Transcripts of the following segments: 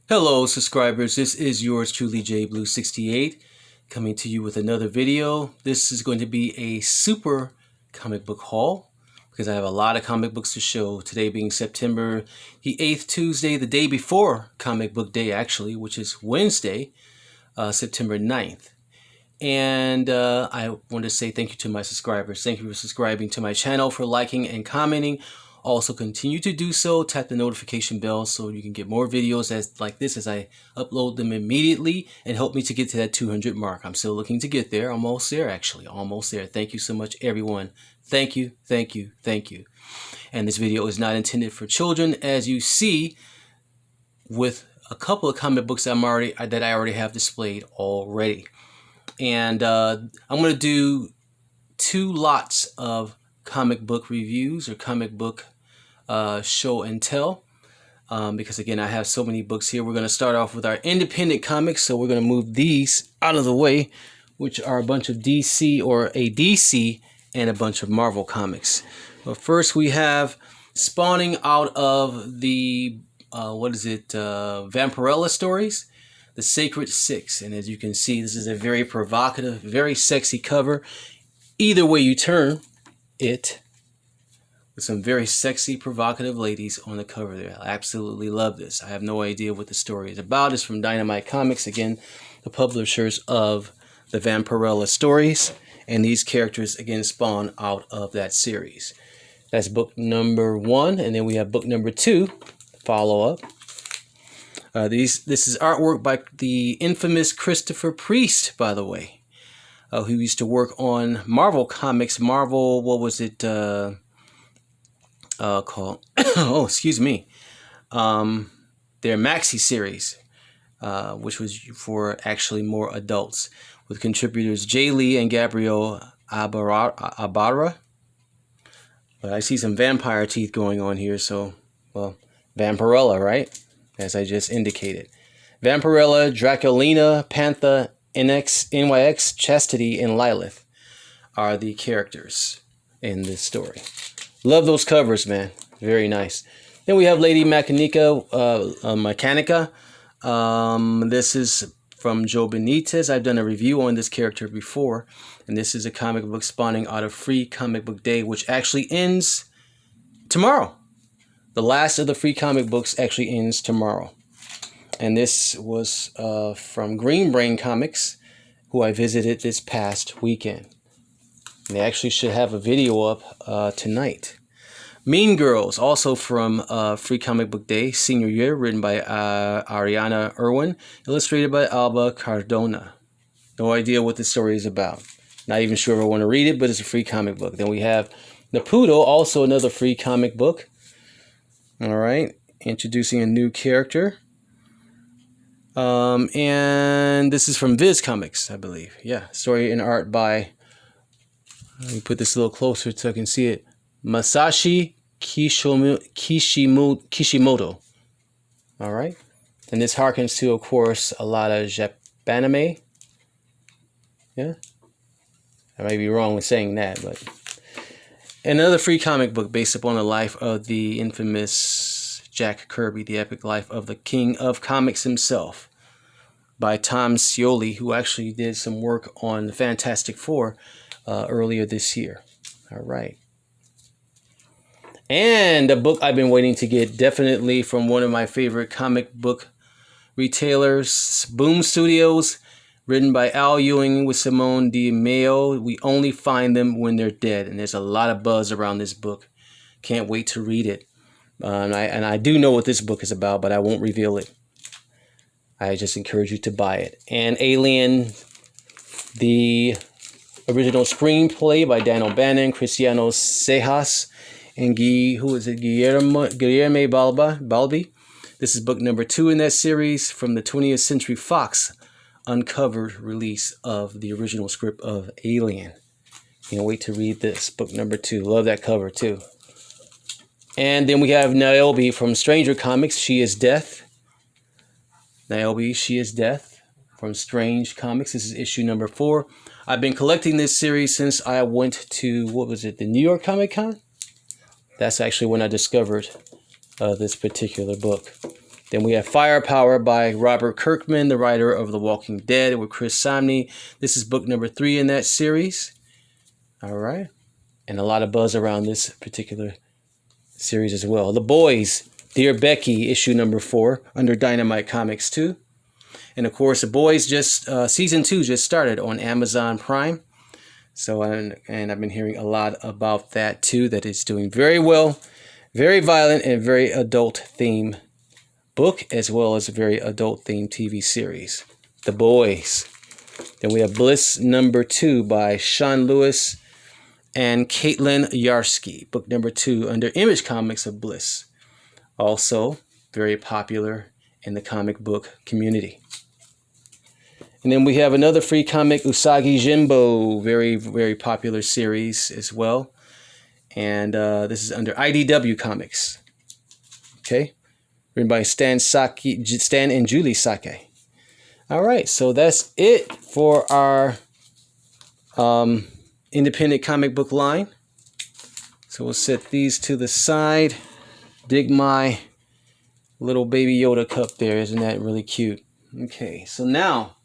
Hello subscribers, this is yours truly JBlue68 coming to you with another video. This is going to be a super comic book haul because I have a lot of comic books to show. Today being September the 8th, Tuesday, the day before comic book day actually, which is Wednesday, September 9th. And I want to say thank you to my subscribers. Thank you for subscribing to my channel, for liking and commenting. Also continue to do so. Tap the notification bell so you can get more videos like this as I upload them immediately, and help me to get to that 200 mark. I'm still looking to get there. Almost there actually. Almost there. Thank you so much everyone. Thank you. Thank you. Thank you. And this video is not intended for children, as you see with a couple of comic books that I already have displayed already. And I'm going to do 2 lots of comic book reviews or comic book show and tell, because again I have so many books here. We're going to start off with our independent comics, so we're going to move these out of the way, which are a bunch of DC or a DC and a bunch of Marvel comics. But first we have spawning out of the Vampirella stories, The Sacred Six. And as you can see, this is a very provocative, very sexy cover either way you turn it, with some very sexy, provocative ladies on the cover there. I absolutely love this. I have no idea what the story is about. It's from Dynamite Comics, again, the publishers of the Vampirella stories. And these characters, again, spawn out of that series. That's book number 1. And then we have book number 2, follow-up. This is artwork by the infamous Christopher Priest, by the way, who used to work on Marvel Comics. Marvel, what was it called? Oh, excuse me. Their Maxi series, which was for actually more adults, with contributors Jay Lee and Gabriel Ibarra. But I see some vampire teeth going on here, so, well, Vampirella, right? As I just indicated. Vampirella, Draculina, Panther, NYX, Chastity, and Lilith are the characters in this story. Love those covers, man. Very nice. Then we have Lady Mechanica. This is from Joe Benitez. I've done a review on this character before. And this is a comic book spawning out of Free Comic Book Day, which actually ends tomorrow. The last of the free comic books actually ends tomorrow. And this was from Green Brain Comics, who I visited this past weekend. And they actually should have a video up tonight. Mean Girls, also from Free Comic Book Day, Senior Year, written by Ariana Irwin, illustrated by Alba Cardona. No idea what this story is about. Not even sure if I want to read it, but it's a free comic book. Then we have Naputo, also another free comic book. All right, introducing a new character. And this is from Viz Comics, I believe. Yeah, story and art by, let me put this a little closer so I can see it, Masashi Kishimoto. All right. And this harkens to, of course, a lot of Japanime. Yeah. I might be wrong with saying that, but another free comic book based upon the life of the infamous Jack Kirby, the epic life of the king of comics himself, by Tom Scioli, who actually did some work on the Fantastic Four earlier this year. All right. And a book I've been waiting to get, definitely from one of my favorite comic book retailers, Boom Studios, written by Al Ewing with Simone Di Maio. We Only Find Them When They're Dead. And there's a lot of buzz around this book. Can't wait to read it. And I do know what this book is about, but I won't reveal it. I just encourage you to buy it. And Alien, the original screenplay by Dan O'Bannon, Cristiano Sejas, and Guillermo Balbi. This is book number 2 in that series from the 20th Century Fox uncovered release of the original script of Alien. Can't wait to read this, book number 2. Love that cover too. And then we have Niobe from Stranger Comics, She is Death. Niobe, She is Death from Strange Comics. This is issue number 4. I've been collecting this series since I went to, the New York Comic Con? That's actually when I discovered this particular book. Then we have Firepower by Robert Kirkman, the writer of The Walking Dead, with Chris Samnee. This is book number 3 in that series. All right. And a lot of buzz around this particular series as well. The Boys, Dear Becky, issue number 4, under Dynamite Comics 2. And of course, The Boys season 2 just started on Amazon Prime. So, and I've been hearing a lot about that too, that it's doing very well, very violent and very adult theme book, as well as a very adult themed TV series. The Boys. Then we have Bliss number 2 by Sean Lewis and Caitlin Yarsky, book number 2 under Image Comics of Bliss. Also very popular in the comic book community. And then we have another free comic, Usagi Jimbo, very, very popular series as well. And this is under IDW Comics. Okay. Written by Stan and Julie Sake. All right, so that's it for our independent comic book line. So we'll set these to the side. Dig my little baby Yoda cup there. Isn't that really cute? Okay, so now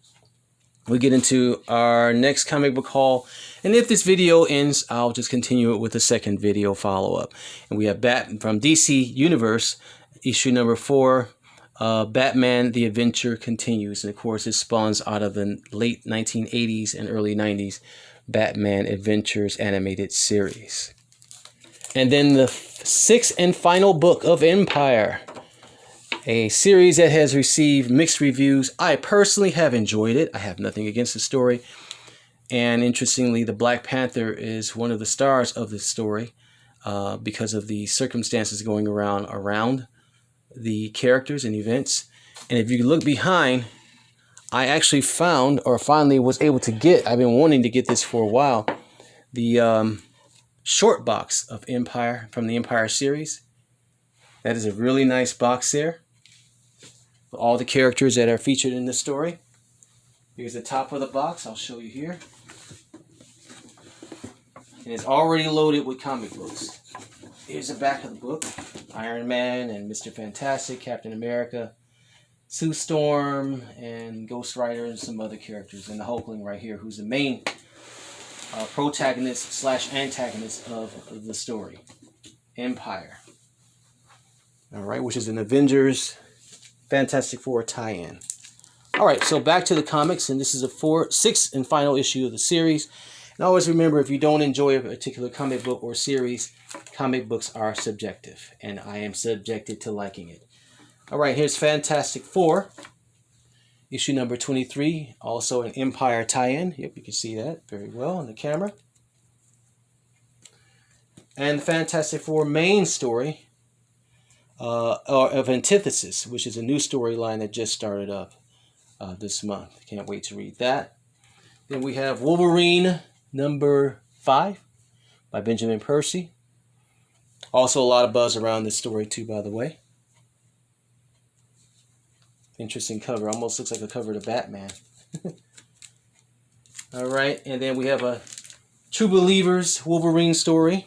we get into our next comic book haul. And if this video ends, I'll just continue it with a second video follow-up. And we have from DC Universe, issue number 4, Batman The Adventure Continues. And of course, it spawns out of the late 1980s and early 90s Batman Adventures animated series. And then the 6th and final book of Empire, a series that has received mixed reviews. I personally have enjoyed it. I have nothing against the story. And interestingly, the Black Panther is one of the stars of this story because of the circumstances going around the characters and events. And if you look behind, I actually found, or finally was able to get, I've been wanting to get this for a while, the short box of Empire from the Empire series. That is a really nice box there. All the characters that are featured in the story. Here's the top of the box. I'll show you here. And it's already loaded with comic books. Here's the back of the book. Iron Man and Mr. Fantastic, Captain America, Sue Storm, and Ghost Rider, and some other characters. And the Hulkling right here, who's the main protagonist / antagonist of the story. Empire. All right, which is an Avengers Fantastic Four tie-in. All right, so back to the comics, and this is a 6th and final issue of the series. And always remember, if you don't enjoy a particular comic book or series, comic books are subjective, and I am subjected to liking it. All right, here's Fantastic Four, issue number 23, also an Empire tie-in. Yep, you can see that very well on the camera. And the Fantastic Four main story of Antithesis, which is a new storyline that just started up this month. Can't wait to read that. Then we have Wolverine number 5 by Benjamin Percy. Also a lot of buzz around this story too, by the way. Interesting cover. Almost looks like a cover to Batman. All right, and then we have a True Believers Wolverine story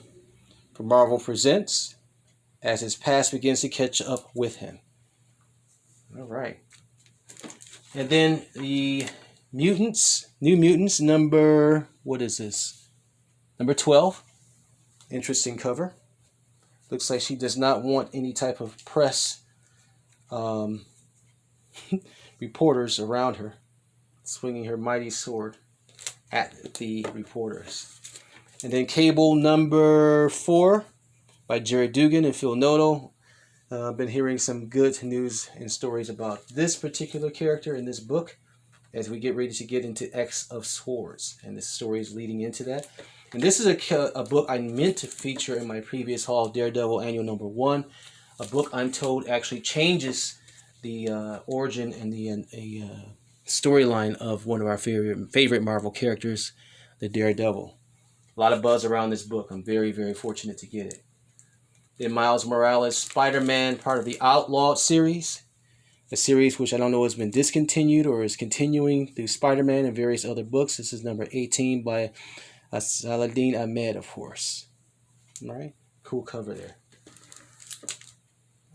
from Marvel Presents, as his past begins to catch up with him. All right. And then the Mutants, New Mutants number, what is this? Number 12. Interesting cover. Looks like she does not want any type of press reporters around her, swinging her mighty sword at the reporters. And then Cable number 4 by Jared Dugan and Phil Noto. I've been hearing some good news and stories about this particular character in this book as we get ready to get into X of Swords. And this story is leading into that. And this is a book I meant to feature in my previous haul, Daredevil Annual number 1. A book I'm told actually changes the origin and the storyline of one of our favorite Marvel characters, the Daredevil. A lot of buzz around this book. I'm very, very fortunate to get it. Then Miles Morales, Spider-Man, part of the Outlawed series. A series which I don't know has been discontinued or is continuing through Spider-Man and various other books. This is number 18 by Saladin Ahmed, of course. All right, cool cover there.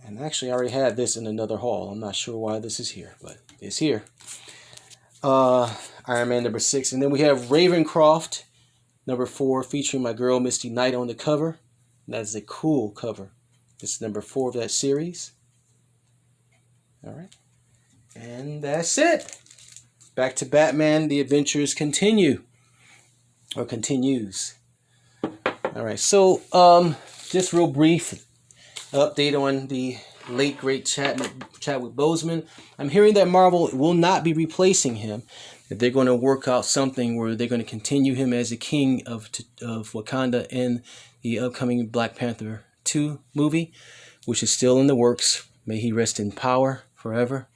And actually, I already had this in another haul. I'm not sure why this is here, but it's here. Iron Man number 6. And then we have Ravencroft number 4, featuring my girl Misty Knight on the cover. That is a cool cover. This is number 4 of that series. All right. And that's it. Back to Batman. The adventures continue. Or continues. All right. So, just real brief update on the late great Chadwick Boseman. I'm hearing that Marvel will not be replacing him. That they're going to work out something where they're going to continue him as the king of Wakanda in the upcoming Black Panther 2 movie, which is still in the works. May he rest in power forever.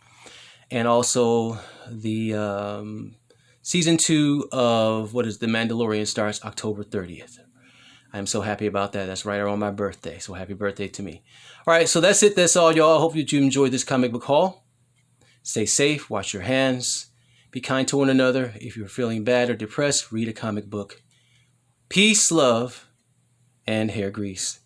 And also the season 2 of The Mandalorian starts October 30th. I'm so happy about that. That's right around my birthday. So happy birthday to me. All right, so that's it. That's all, y'all. I hope that you enjoyed this comic book haul. Stay safe. Wash your hands. Be kind to one another. If you're feeling bad or depressed, read a comic book. Peace, love, and hair grease.